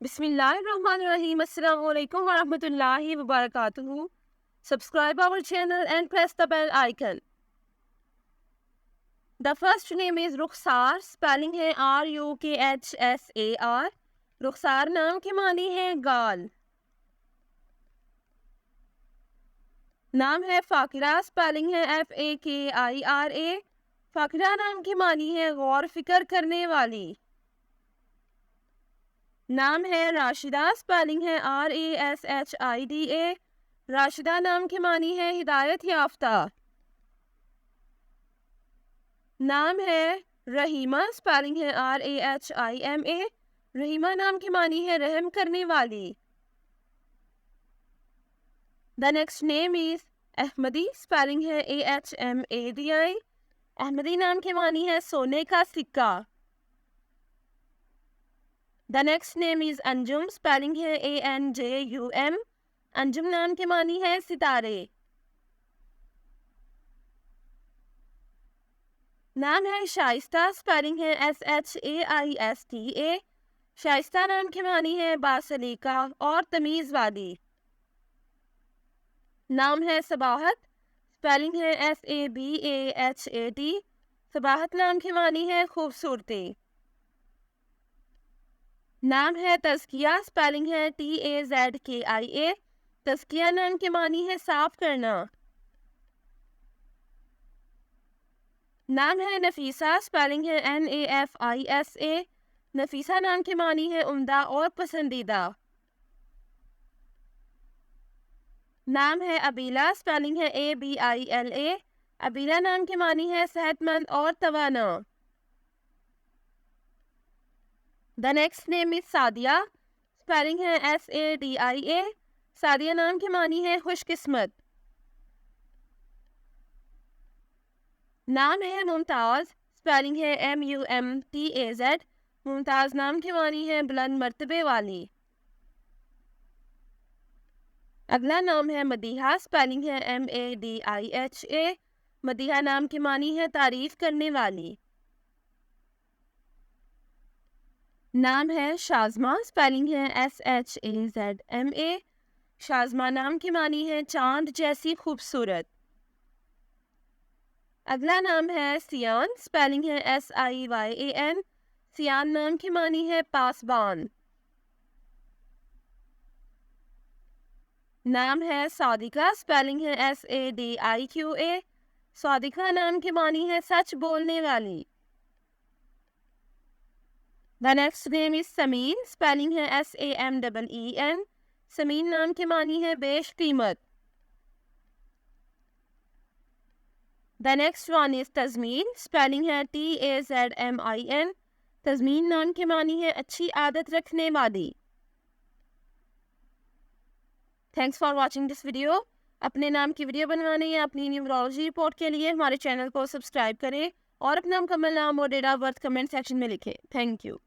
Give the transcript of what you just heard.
Bismillahirrahmanirrahim. Assalamu alaikum wa rahmatullahi wa barakatuhu. Subscribe our channel and press the bell icon. The first name is Rukhsar. Spelling है RUKHSAR. रुखसार नाम की मानी है गाल. नाम है फाकिरा. Spelling है FAKIRA. फाकिरा नाम की मानी है गौर फिक्र करने वाली. नाम है राशिदा. स्पेलिंग है RASHIDA. राशिदा नाम की मानी है हिदायत याफ्ता. नाम है रहीमा. स्पेलिंग है RAHIMA. रहीमा नाम की मानी है रहम करने वाली. The next name is Ahmadi. Spelling है AHMADI. अहमदी नाम की मानी है सोने का सिक्का. The next name is Anjum. Spelling है ANJUM. अंजुम नाम की मानी है सितारे. नाम है शाइस्ता. स्पेलिंग है SHAISTA. शाइस्ता नाम की मानी है बासलीका और तमीज़ वाली. नाम है सबाहत. स्पेलिंग है SABAHAT. सबाहत नाम की मानी है खूबसूरती. नाम है तज़किया. स्पेलिंग है TAZKIA. तज़किया नाम की मानी है साफ करना. नाम है नफीसा. स्पेलिंग है NAFISA. नफीसा नाम की मानी है उम्दा और पसंदीदा. नाम है अबीला. स्पेलिंग है ABILA. अबीला नाम की मानी है सेहतमंद और तवाना. The next name is Sadia. Spelling है SADIA. सादिया नाम की मानी है खुशकिस्मत. नाम है मुमताज़. स्पेलिंग है MUMTAZ. मुमताज़ नाम की मानी है बुलंद मर्तबे वाली. अगला नाम है मदीहा. स्पेलिंग है MADIHA. मदीहा नाम की मानी है तारीफ करने वाली. नाम है शाज़मा. स्पेलिंग है SHAZMA. शाज़मा नाम की मानी है चांद जैसी खूबसूरत. अगला नाम है सियान. स्पेलिंग है SIYAN. सियान नाम की मानी है पासबान. नाम है सादिका. स्पेलिंग है SADIQA. सादिका नाम की मानी है सच बोलने वाली. The next name is Sameen. Spelling है SAMEEN. समीन नाम की मानी है बेश कीमत. The next one is Tazmeen. Spelling है TAZMIN. तज़मीन नाम की मानी है अच्छी आदत रखने वाली. Thanks for watching this video. अपने नाम की वीडियो बनवाने या अपनी न्यूमरोलॉजी रिपोर्ट के लिए हमारे चैनल को सब्सक्राइब करें और अपना मुकम्मल नाम और date of birth comment section में लिखें. Thank you.